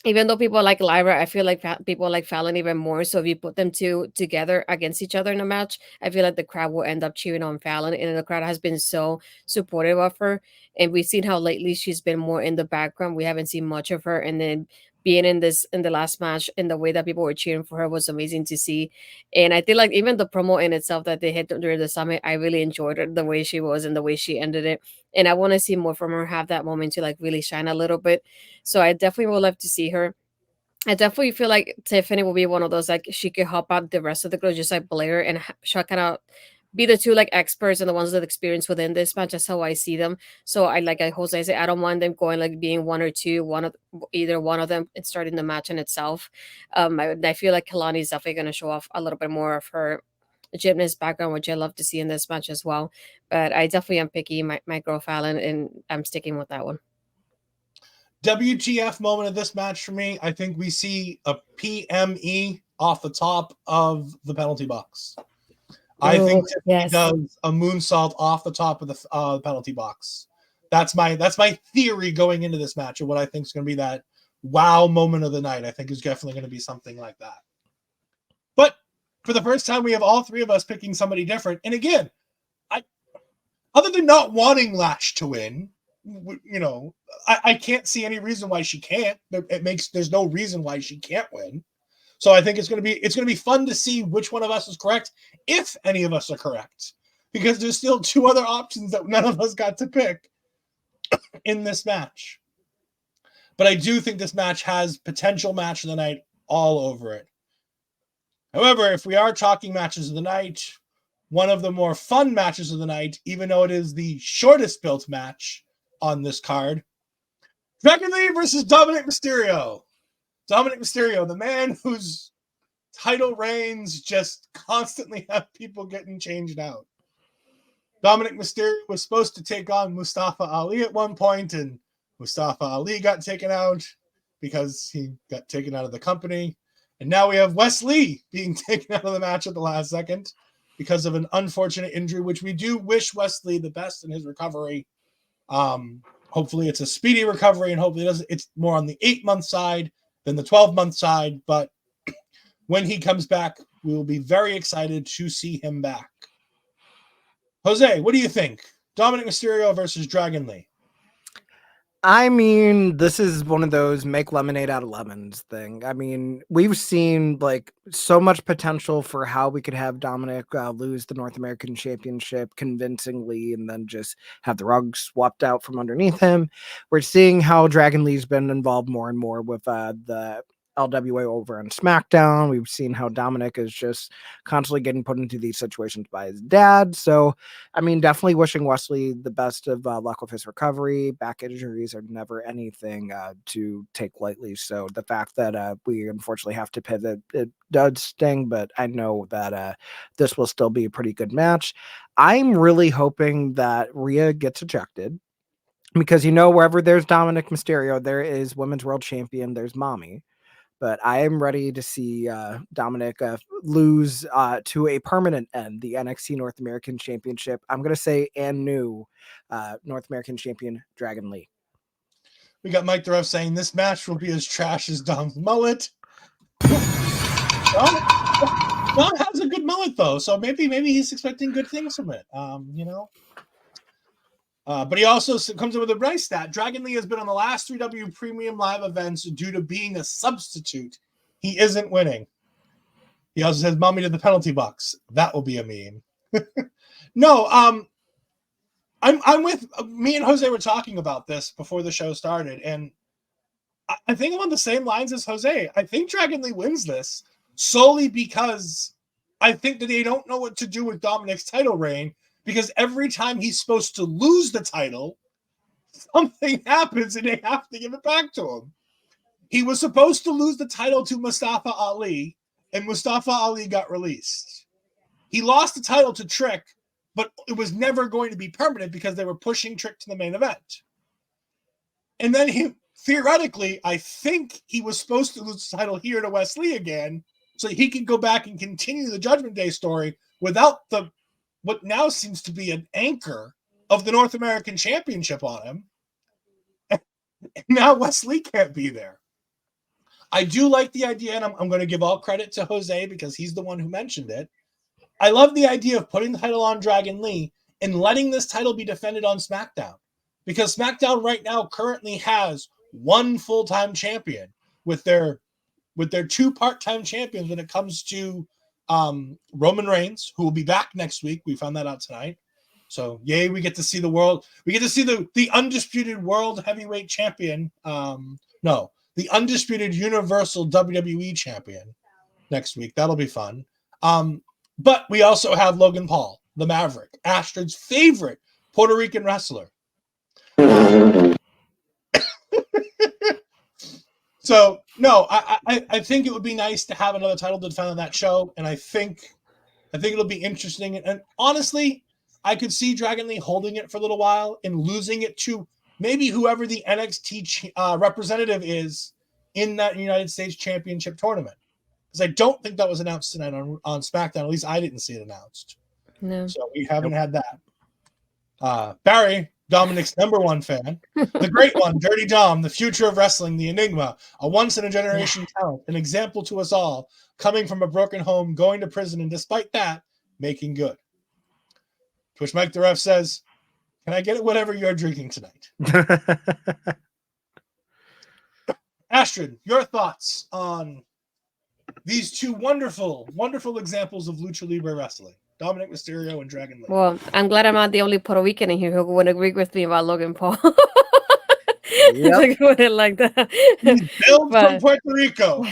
even though people like Lyra, I feel like people like Fallon even more. So if you put them two together against each other in a match, I feel like the crowd will end up cheering on Fallon. And the crowd has been so supportive of her. And we've seen how lately she's been more in the background. We haven't seen much of her. And then being in the last match, and the way that people were cheering for her was amazing to see. And I feel like even the promo in itself that they hit during the summit, I really enjoyed it, the way she was and the way she ended it. And I want to see more from her, have that moment to like really shine a little bit. So I definitely would love to see her. I definitely feel like Tiffany will be one of those, like, she could help out the rest of the girls, just like Blair, and she'll kind of be the two like experts and the ones that experience within this match. That's how I see them. So I like Jose say, I don't want them going like being 1 or 2, either one of them, and starting the match in itself. I feel like Kelani is definitely going to show off a little bit more of her gymnast background, which I love to see in this match as well. But I definitely am picky my girl Fallon, and I'm sticking with that one. WTF moment of this match for me, I think we see a PME off the top of the penalty box. I think Tiffany does a moonsault off the top of the penalty box. That's my theory going into this match, of what I think is going to be that wow moment of the night. I think is definitely going to be something like that. But for the first time, we have all 3 of us picking somebody different. And again, other than not wanting Lash to win, you know, I can't see any reason why she can't. There's no reason why she can't win. So I think it's going to be fun to see which one of us is correct, if any of us are correct, because there's still two other options that none of us got to pick in this match. But I do think this match has potential match of the night all over it. However, if we are talking matches of the night, one of the more fun matches of the night, even though it is the shortest built match on this card, Dragon Lee versus Dominik Mysterio. Dominik Mysterio, the man whose title reigns just constantly have people getting changed out. Dominik Mysterio was supposed to take on Mustafa Ali at one point, and Mustafa Ali got taken out because he got taken out of the company. And now we have Wes Lee being taken out of the match at the last second because of an unfortunate injury, which we do wish Wes Lee the best in his recovery. Hopefully it's a speedy recovery, and hopefully it's more on the 8-month side than the 12-month side. But when he comes back, we will be very excited to see him back. Jose, what do you think? Dominik Mysterio versus Dragon Lee. I mean, this is one of those make lemonade out of lemons thing. I mean, we've seen like so much potential for how we could have Dominik lose the North American Championship convincingly and then just have the rug swapped out from underneath him. We're seeing how Dragon Lee's been involved more and more with the LWA over on SmackDown. We've seen how Dominik is just constantly getting put into these situations by his dad. So, I mean, definitely wishing Wesley the best of luck with his recovery. Back injuries are never anything to take lightly. So the fact that we unfortunately have to pivot, it does sting, but I know that this will still be a pretty good match. I'm really hoping that Rhea gets ejected because, you know, wherever there's Dominik Mysterio, there is Women's World Champion, there's Mommy. But I am ready to see Dominik lose to a permanent end, the NXT North American Championship. I'm going to say and new North American Champion Dragon Lee. We got Mike the Ref saying this match will be as trash as Dom's mullet. Dom has a good mullet though, so maybe he's expecting good things from it. You know. But he also comes in with a nice stat. Dragon Lee has been on the last 3W Premium Live events due to being a substitute. He isn't winning. He also says, "Mommy to the penalty box." That will be a meme. No, I'm with me and Jose were talking about this before the show started, and I think I'm on the same lines as Jose. I think Dragon Lee wins this solely because I think that they don't know what to do with Dominik's title reign. Because every time he's supposed to lose the title, something happens and they have to give it back to him. He was supposed to lose the title to Mustafa Ali, and Mustafa Ali got released. He lost the title to Trick, but it was never going to be permanent because they were pushing Trick to the main event. And then theoretically, I think he was supposed to lose the title here to Wes Lee again, so he could go back and continue the Judgment Day story without what now seems to be an anchor of the North American Championship on him. And now Wes Lee can't be there. I do like the idea, and I'm going to give all credit to Jose because he's the one who mentioned it. I love the idea of putting the title on Dragon Lee and letting this title be defended on SmackDown. Because SmackDown right now currently has one full-time champion with their two part-time champions when it comes to Roman Reigns, who will be back next week. We found that out tonight. So yay, we get to see the world. We get to see the undisputed world heavyweight champion. The undisputed universal WWE champion next week. That'll be fun. But we also have Logan Paul, the Maverick, Astrid's favorite Puerto Rican wrestler. So, no, I think it would be nice to have another title to defend on that show, and I think it'll be interesting. And honestly, I could see Dragon Lee holding it for a little while and losing it to maybe whoever the NXT representative is in that United States Championship tournament. Because I don't think that was announced tonight on SmackDown. At least I didn't see it announced. No. So we haven't had that. Barry, Dominik's number one fan, the great one, Dirty Dom, the future of wrestling, the enigma, a once-in-a-generation talent, an example to us all, coming from a broken home, going to prison, and despite that, making good. To which Mike the Ref says, Can I get whatever you're drinking tonight? Astrid, your thoughts on these two wonderful, wonderful examples of Lucha Libre wrestling. Dominik Mysterio and Dragon Lee. Well, I'm glad I'm not the only Puerto Rican in here who would agree with me about Logan Paul. Yep. Like, like that. He's billed from But- Puerto Rico.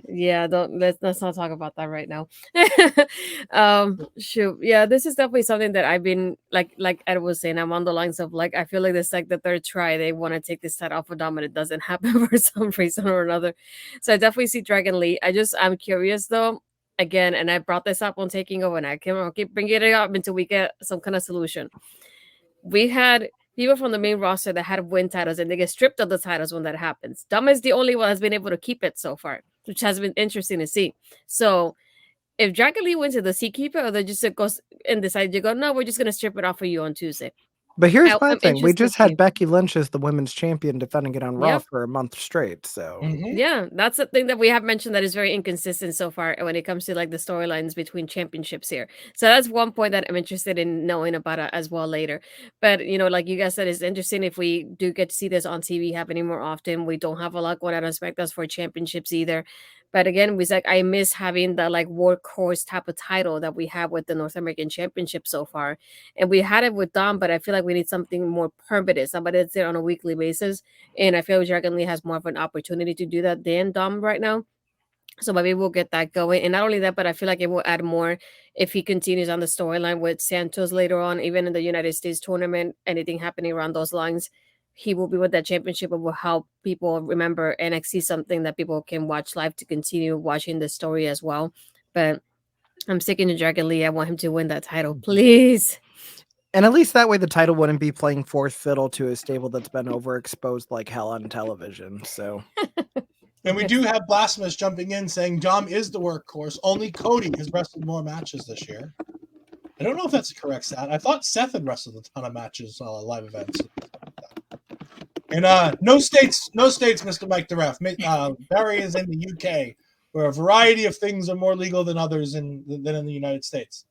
Yeah, let's not talk about that right now. Shoot, yeah, this is definitely something that I've been like Ed was saying. I'm on the lines of like I feel like this like the third try they want to take this set off of Dom and it doesn't happen for some reason or another. So I definitely see Dragon Lee. I'm curious though. Again, and I brought this up on taking over, and I'll keep bringing it up until we get some kind of solution. We had people from the main roster that had win titles, and they get stripped of the titles when that happens. Dom is the only one that's been able to keep it so far, which has been interesting to see. So if Dragon Lee wins it, does he keep it, or they just goes and decide to go, no, we're just going to strip it off of you on Tuesday? But here's my I'm thing. We interested just to see. had Becky Lynch as the women's champion defending it on Raw Yep. for a month straight. So Mhm. Yeah, that's the thing that we have mentioned that is very inconsistent so far when it comes to like the storylines between championships here. So that's one point that I'm interested in knowing about as well later. But like you guys said, it's interesting if we do get to see this on TV happening more often. We don't have a lot going on expect us for championships either. But again, we like I miss having the like workhorse type of title that we have with the North American Championship so far. And we had it with Dom, but I feel like we need something more permanent, somebody that's there on a weekly basis. And I feel Dragon Lee has more of an opportunity to do that than Dom right now. So maybe we'll get that going. And not only that, but I feel like it will add more if he continues on the storyline with Santos later on, even in the United States tournament, anything happening around those lines. He will be with that championship and will help people remember NXT, something that people can watch live to continue watching the story as well. But I'm sticking to Dragon Lee. I want him to win that title, please. and at least that way the title wouldn't be playing fourth fiddle to a stable that's been overexposed like hell on television. So And we do have Blasphemous jumping in saying Dom is the workhorse. Only Cody has wrestled more matches this year. I don't know if that's a correct stat. I thought Seth had wrestled a ton of matches on live events. And no states, Mr. Mike the Ref. Barry is in the UK, where a variety of things are more legal than others than in the United States.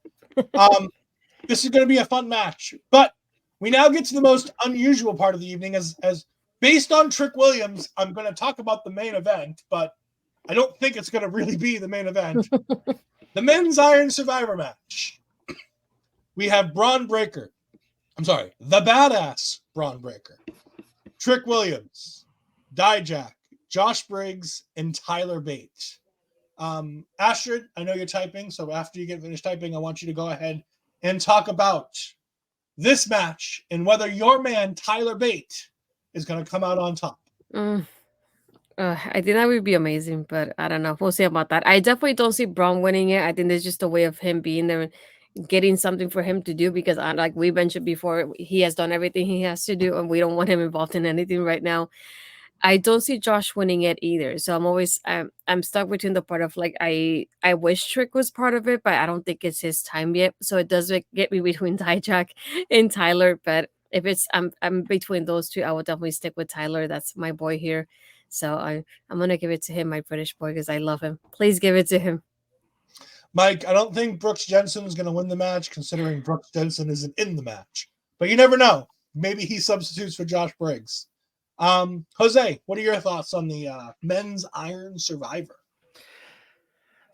This is going to be a fun match. But we now get to the most unusual part of the evening. As based on Trick Williams, I'm going to talk about the main event, but I don't think it's going to really be the main event. The men's Iron Survivor match. We have Bron Breakker. I'm sorry, the badass Bron Breakker. Trick Williams, Dijak, Josh Briggs, and Tyler Bate. Astrid, I know you're typing, so after you get finished typing, I want you to go ahead and talk about this match and whether your man, Tyler Bate, is going to come out on top. I think that would be amazing, but I don't know. We'll see about that. I definitely don't see Braun winning it. I think there's just a way of him being there, getting something for him to do because, like we mentioned before, he has done everything he has to do, and we don't want him involved in anything right now. I don't see Josh winning it either. So I'm stuck between the part of like I wish Trick was part of it, but I don't think it's his time yet. So it does get me between Dijak and Tyler. But if it's I'm between those two, I will definitely stick with Tyler. That's my boy here. So I'm gonna give it to him, my British boy, because I love him. Please give it to him. Mike, I don't think Brooks Jensen is going to win the match, considering Brooks Jensen isn't in the match. But you never know. Maybe he substitutes for Josh Briggs. Jose, what are your thoughts on the men's Iron Survivor?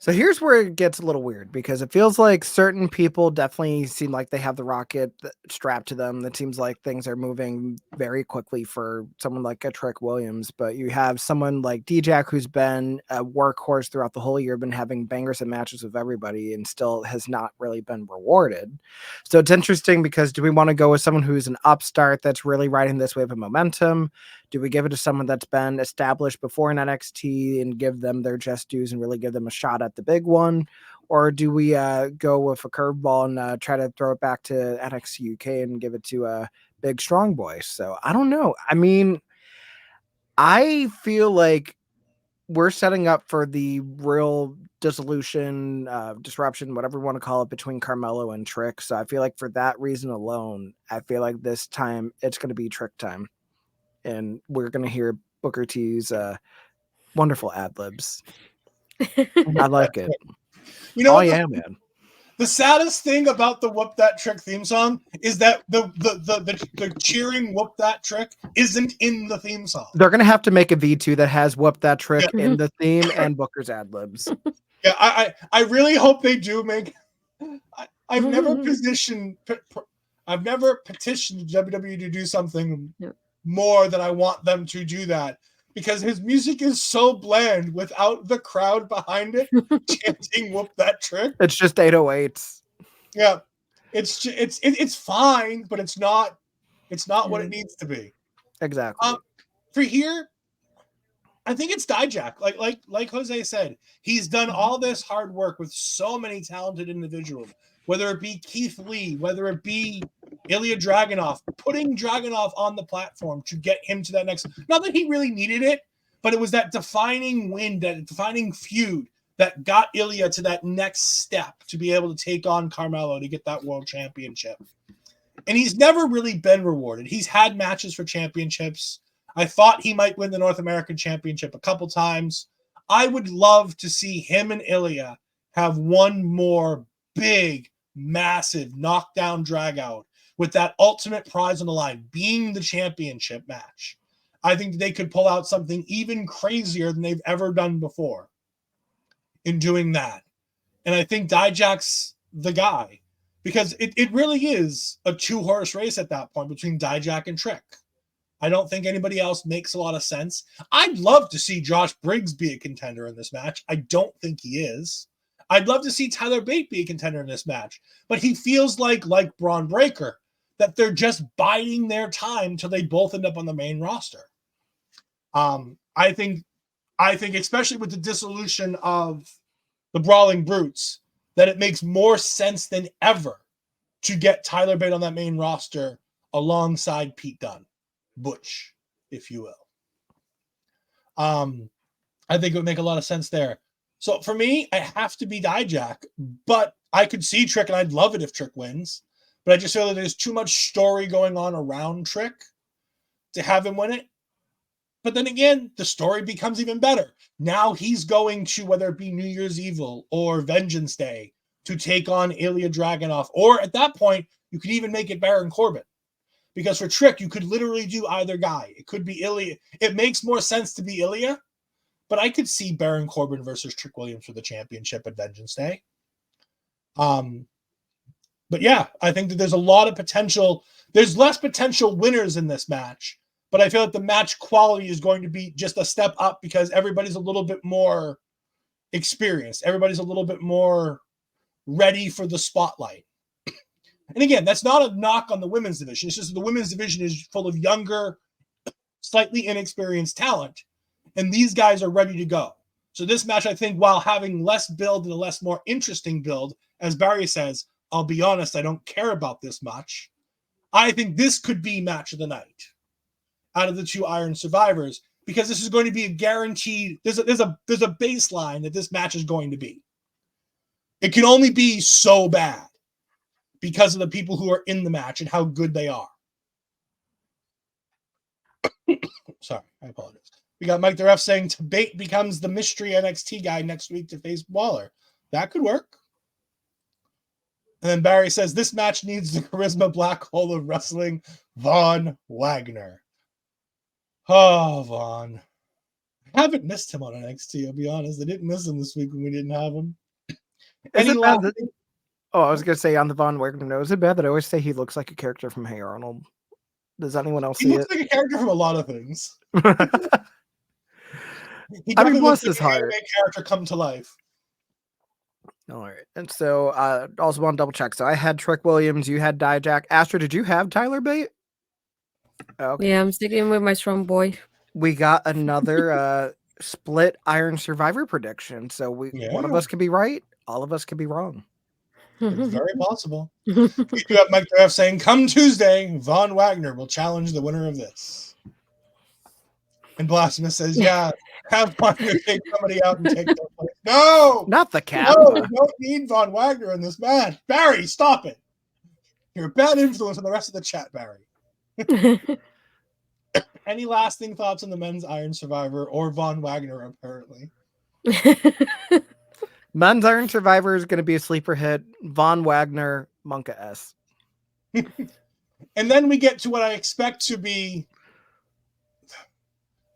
So here's where it gets a little weird because it feels like certain people definitely seem like they have the rocket strapped to them. It seems like things are moving very quickly for someone like a Trick Williams, but you have someone like Dijak who's been a workhorse throughout the whole year, been having bangers and matches with everybody and still has not really been rewarded. So it's interesting because do we want to go with someone who's an upstart that's really riding this wave of momentum? Do we give it to someone that's been established before in NXT and give them their just dues and really give them a shot at the big one? Or do we go with a curveball and try to throw it back to NXT UK and give it to a big strong boy? So I don't know. I mean, I feel like we're setting up for the real dissolution, disruption, whatever you want to call it, between Carmelo and Trick. So I feel like for that reason alone, I feel like this time it's going to be Trick time. And we're going to hear Booker T's wonderful ad-libs. I like it. You know, Oh, yeah, man. The saddest thing about the Whoop That Trick theme song is that the cheering Whoop That Trick isn't in the theme song. They're gonna have to make a V2 that has Whoop That Trick in the theme and Booker's ad libs. Yeah, I really hope they do make. I've never petitioned WWE to do something more than I want them to do that, because his music is so bland without the crowd behind it chanting "Whoop That Trick." It's just 808s. Yeah, it's fine, but it's not what it needs to be. Exactly. For here, I think it's Dijak. Like Jose said, he's done all this hard work with so many talented individuals, whether it be Keith Lee, whether it be Ilja Dragunov, putting Dragunov on the platform to get him to that next. Not that he really needed it, but it was that defining win, that defining feud that got Ilja to that next step to be able to take on Carmelo to get that world championship. And he's never really been rewarded. He's had matches for championships. I thought he might win the North American Championship a couple times. I would love to see him and Ilja have one more big, massive knockdown drag out with that ultimate prize on the line being the championship match. I think they could pull out something even crazier than they've ever done before in doing that. And I think Dijak's the guy, because it really is a 2-horse race at that point between Dijak and Trick. I don't think anybody else makes a lot of sense. I'd love to see Josh Briggs be a contender in this match. I don't think he is. I'd love to see Tyler Bate be a contender in this match, but he feels like Bron Breakker, that they're just biding their time till they both end up on the main roster. I think especially with the dissolution of the Brawling Brutes, that it makes more sense than ever to get Tyler Bate on that main roster alongside Pete Dunne. Butch, if you will. I think it would make a lot of sense there. So for me, I have to be Dijak, but I could see Trick, and I'd love it if Trick wins. But I just feel that there's too much story going on around Trick to have him win it. But then again, the story becomes even better. Now he's going to, whether it be New Year's Evil or Vengeance Day, to take on Ilja Dragunov. Or at that point, you could even make it Baron Corbin. Because for Trick, you could literally do either guy. It could be Ilja. It makes more sense to be Ilja, but I could see Baron Corbin versus Trick Williams for the championship at Vengeance Day. But yeah, I think that there's a lot of potential. There's less potential winners in this match, but I feel like the match quality is going to be just a step up because everybody's a little bit more experienced. Everybody's a little bit more ready for the spotlight. And again, that's not a knock on the women's division. It's just the women's division is full of younger, slightly inexperienced talent, and these guys are ready to go. So this match, I think, while having less build and a less more interesting build, as Barry says, I'll be honest, I don't care about this much. I think this could be match of the night out of the two Iron Survivors, because this is going to be a guaranteed. There's a baseline that this match is going to be. It can only be so bad because of the people who are in the match and how good they are. Sorry, I apologize. We got Mike the Ref saying Bate becomes the mystery NXT guy next week to face Waller. That could work. And then Barry says this match needs the charisma black hole of wrestling, Von Wagner. Oh, Von. I haven't missed him on NXT, I'll be honest. I didn't miss him this week when we didn't have him. I was going to say on the Von Wagner note, is it bad that I always say he looks like a character from Hey Arnold? Does anyone else see it? He looks like a character from a lot of things. He bless his like heart. A character come to life. All right. And so also want to double check. So I had Trick Williams, you had Dijak. Astrid, did you have Tyler Bate? Okay. Yeah, I'm sticking with my strong boy. We got another split Iron Survivor prediction. So one of us could be right, all of us could be wrong. It's very possible. We do have Mike Draft saying, come Tuesday, Von Wagner will challenge the winner of this. And Blasphemous says, yeah, have Wagner take somebody out and take their place. No! Not the cap. No, we don't need Von Wagner in this match. Barry, stop it. You're a bad influence on the rest of the chat, Barry. Any lasting thoughts on the men's Iron Survivor or Von Wagner, apparently? Men's Iron Survivor is going to be a sleeper hit. Von Wagner, Monka S. And then we get to what I expect to be.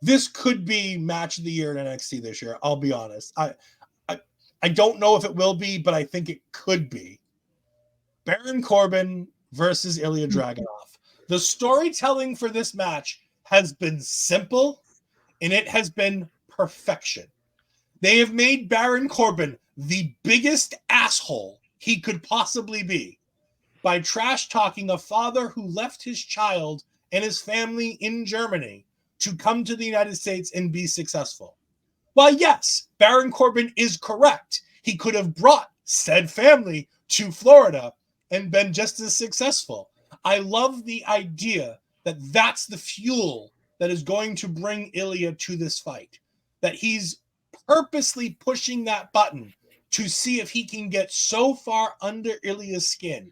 This could be match of the year in NXT this year. I'll be honest. I don't know if it will be, but I think it could be. Baron Corbin versus Ilja Dragunov. The storytelling for this match has been simple, and it has been perfection. They have made Baron Corbin the biggest asshole he could possibly be by trash-talking a father who left his child and his family in Germany to come to the United States and be successful. Well, yes, Baron Corbin is correct. He could have brought said family to Florida and been just as successful. I love the idea that that's the fuel that is going to bring Ilja to this fight, that he's purposely pushing that button to see if he can get so far under Ilja's skin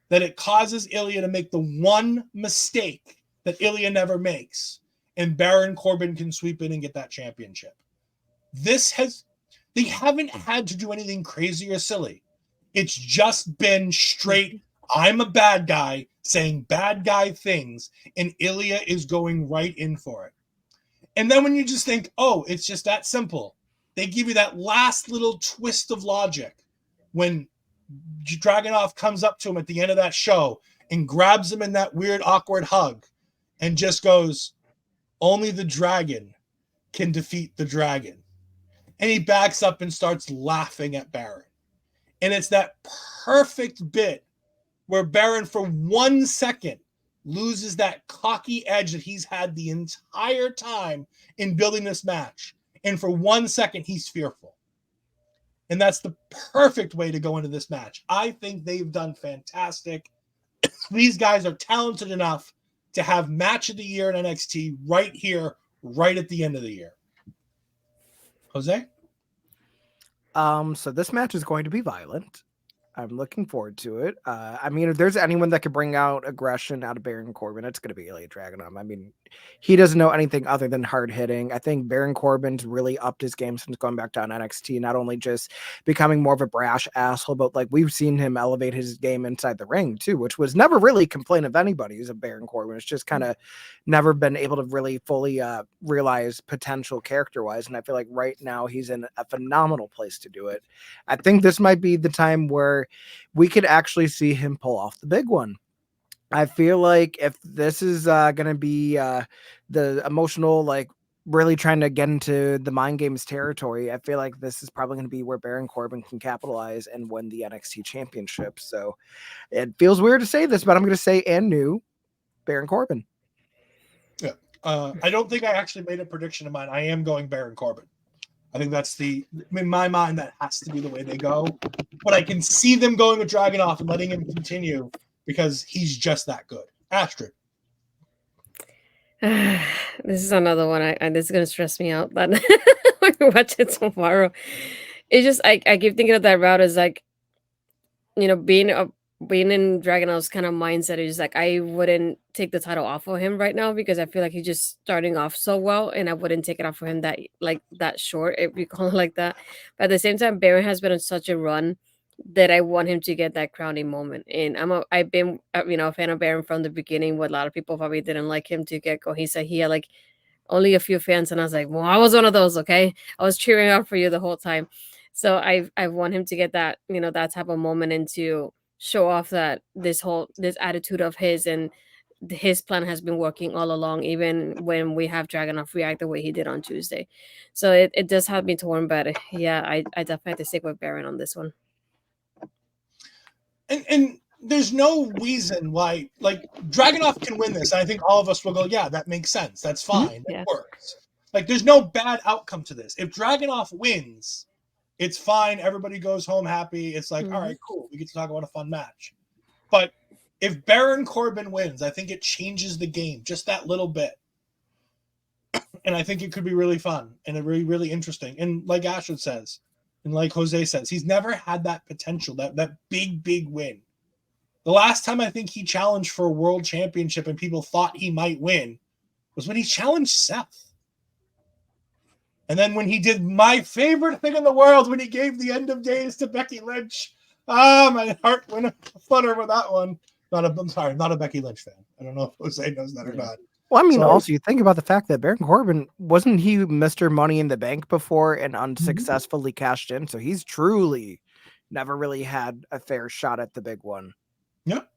that it causes Ilja to make the one mistake that Ilja never makes, and Baron Corbin can sweep in and get that championship. They haven't had to do anything crazy or silly. It's just been straight, I'm a bad guy saying bad guy things, and Ilja is going right in for it. And then when you just think, oh, it's just that simple, they give you that last little twist of logic when Dragunov comes up to him at the end of that show and grabs him in that weird, awkward hug and just goes, only the dragon can defeat the dragon. And he backs up and starts laughing at Baron. And it's that perfect bit where Baron, for 1 second, loses that cocky edge that he's had the entire time in building this match. And for 1 second, he's fearful. And that's the perfect way to go into this match. I think they've done fantastic. These guys are talented enough to have match of the year in NXT right here, right at the end of the year. Jose? So this match is going to be violent. I'm looking forward to it. I mean, if there's anyone that could bring out aggression out of Baron Corbin, it's going to be Ilja Dragunov. I mean, he doesn't know anything other than hard hitting. I think Baron Corbin's really upped his game since going back down NXT, not only just becoming more of a brash asshole, but like we've seen him elevate his game inside the ring too, which was never really a complaint of anybody who's a Baron Corbin. It's just kind of never been able to really fully realize potential character-wise. And I feel like right now he's in a phenomenal place to do it. I think this might be the time where we could actually see him pull off the big one. I feel like if this is going to be the emotional, like really trying to get into the mind games territory, I feel like this is probably going to be where Baron Corbin can capitalize and win the NXT championship. So it feels weird to say this, but I'm going to say and new Baron Corbin. Yeah. I don't think I actually made a prediction of mine. I am going Baron Corbin. I think that's in my mind, that has to be the way they go. But I can see them going with Dragunov and letting him continue because he's just that good. Astrid. This is another one. This is going to stress me out. But when we watch it tomorrow, it's just, I keep thinking of that route as like, you know, being in Dragunov's kind of mindset is like, I wouldn't take the title off of him right now because I feel like he's just starting off so well, and I wouldn't take it off of him that short, if you call it like that. But at the same time, Baron has been on such a run that I want him to get that crowning moment. And I've been a fan of Baron from the beginning. What a lot of people probably didn't like him to get going. He said he had like only a few fans, and I was like, well, I was one of those. Okay, I was cheering out for you the whole time. So I want him to get that, that type of moment and to show off that this attitude of his and his plan has been working all along, even when we have Dragunov react the way he did on Tuesday. So it does have me torn, but yeah, I definitely have to stick with Baron on this one. And there's no reason why, like, Dragunov can win this. And I think all of us will go, yeah, that makes sense. That's fine. It works. Like, there's no bad outcome to this. If Dragunov wins, it's fine. Everybody goes home happy. It's like, all right, cool. We get to talk about a fun match. But if Baron Corbin wins, I think it changes the game just that little bit. And I think it could be really fun and really, really interesting. And like Ashwood says, and like Jose says, he's never had that potential, that big, big win. The last time I think he challenged for a world championship and people thought he might win was when he challenged Seth. And then when he did my favorite thing in the world, when he gave the end of days to Becky Lynch, my heart went a flutter with that one. I'm sorry, not a Becky Lynch fan. I don't know if Jose knows that or not. Well, I mean, So- also you think about the fact that Baron Corbin, wasn't he Mr. Money in the Bank before and unsuccessfully cashed in? So he's truly never really had a fair shot at the big one. Yep.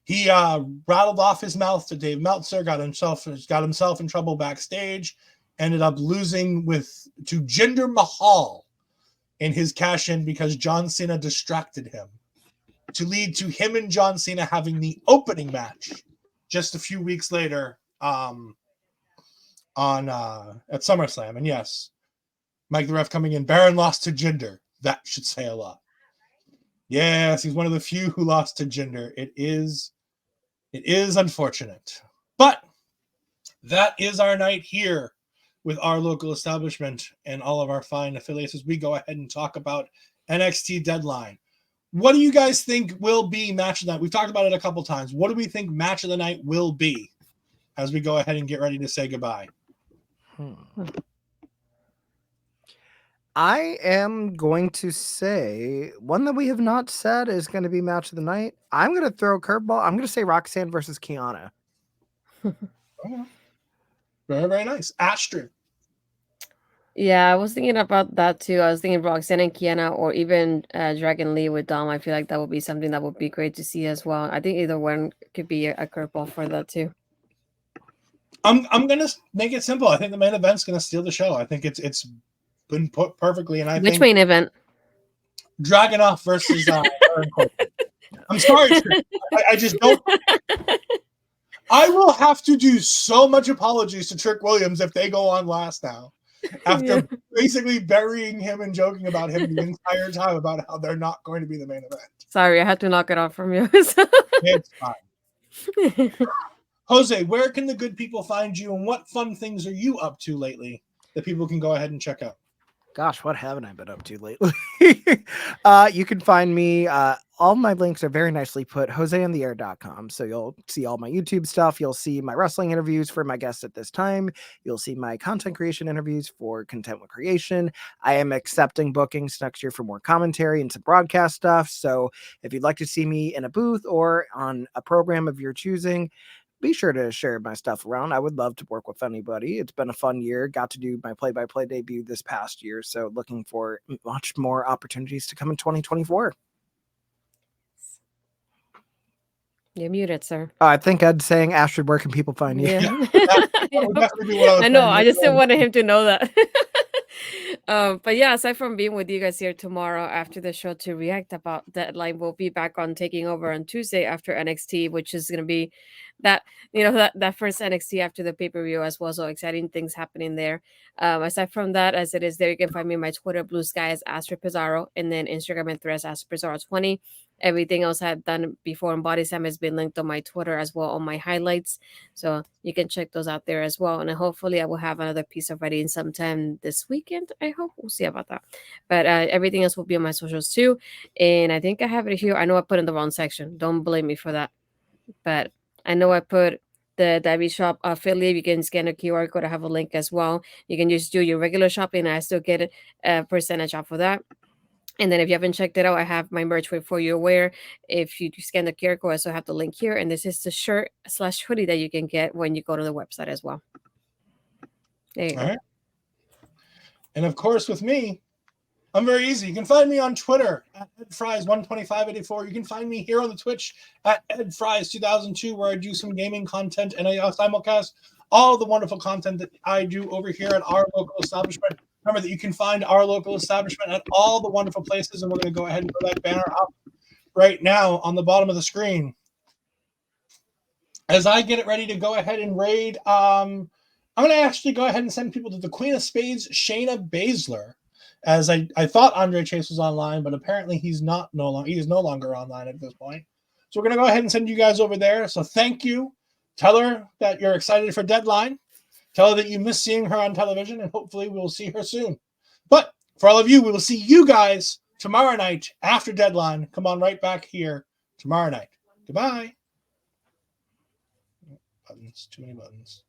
He rattled off his mouth to Dave Meltzer, got himself in trouble backstage, ended up losing to Jinder Mahal in his cash in because John Cena distracted him, to lead to him and John Cena having the opening match just a few weeks later at SummerSlam. And yes, Mike the Ref coming in, Baron lost to Jinder. That should say a lot. Yes, he's one of the few who lost to Jinder. It is unfortunate. But that is our night here with our local establishment and all of our fine affiliates as we go ahead and talk about NXT Deadline. What do you guys think will be match of the night? We've talked about it a couple times. What do we think match of the night will be as we go ahead and get ready to say goodbye? I am going to say one that we have not said is going to be match of the night. I'm going to throw a curveball. I'm going to say Roxanne versus Kiana. Oh, very, very nice. Astrid. Yeah, I was thinking about that too. I was thinking Roxanne and Kiana, or even Dragon Lee with Dom. I feel like that would be something that would be great to see as well. I think either one could be a curveball for that too. I'm gonna make it simple. I think the main event's gonna steal the show. I think it's been put perfectly, and Which main event? Dragunov versus Baron Corbin. I'm sorry, Trick. I just don't. I will have to do so much apologies to Trick Williams if they go on last now, after basically burying him and joking about him the entire time about how they're not going to be the main event. Sorry, I had to knock it off from you. It's fine. Jose, where can the good people find you, and what fun things are you up to lately that people can go ahead and check out? Gosh, what haven't I been up to lately? You can find me. All my links are very nicely put, joseontheair.com. So you'll see all my YouTube stuff. You'll see my wrestling interviews for my guests at this time. You'll see my content creation interviews for Content with Creation. I am accepting bookings next year for more commentary and some broadcast stuff. So if you'd like to see me in a booth or on a program of your choosing, be sure to share my stuff around. I would love to work with anybody. It's been a fun year. Got to do my play-by-play debut this past year. So looking for much more opportunities to come in 2024. You're muted, sir. I think Ed's saying, Astrid, where can people find you? Yeah. Would definitely be what was I know. planning I to just say. didn't want him to know that. But yeah, aside from being with you guys here tomorrow after the show to react about Deadline, we'll be back on taking over on Tuesday after NXT, which is going to be that first NXT after the pay-per-view as well. So exciting things happening there. Aside from that, as it is there, you can find me on my Twitter, Blue Sky as astridpizarro, and then Instagram and Threads astridpizarro20. Everything else I've done before in Body Sam has been linked on my Twitter as well on my highlights. So you can check those out there as well. And hopefully I will have another piece of writing sometime this weekend. I hope. We'll see about that. But everything else will be on my socials too. And I think I have it here. I know I put in the wrong section. Don't blame me for that. But I know I put the Diary Shop affiliate. You can scan a QR code. I have a link as well. You can just do your regular shopping. And I still get a percentage off of that. And then if you haven't checked it out, I have my merch with For You Aware. If you scan the QR code, I also have the link here. And this is the shirt/hoodie that you can get when you go to the website as well. There you go. All right. And of course, with me, I'm very easy. You can find me on Twitter at EdFries12584. You can find me here on the Twitch at EdFries2002, where I do some gaming content and I simulcast all the wonderful content that I do over here at our local establishment. Remember that you can find our local establishment at all the wonderful places, and we're going to go ahead and put that banner up right now on the bottom of the screen. As I get it ready to go ahead and raid, I'm going to actually go ahead and send people to the Queen of Spades, Shayna Baszler, as I thought Andre Chase was online, but apparently he is no longer online at this point. So we're going to go ahead and send you guys over there. So thank you. Tell her that you're excited for Deadline. Tell her that you miss seeing her on television, and hopefully we'll see her soon. But for all of you, we will see you guys tomorrow night after Deadline. Come on right back here tomorrow night. Goodbye. Buttons, too many buttons.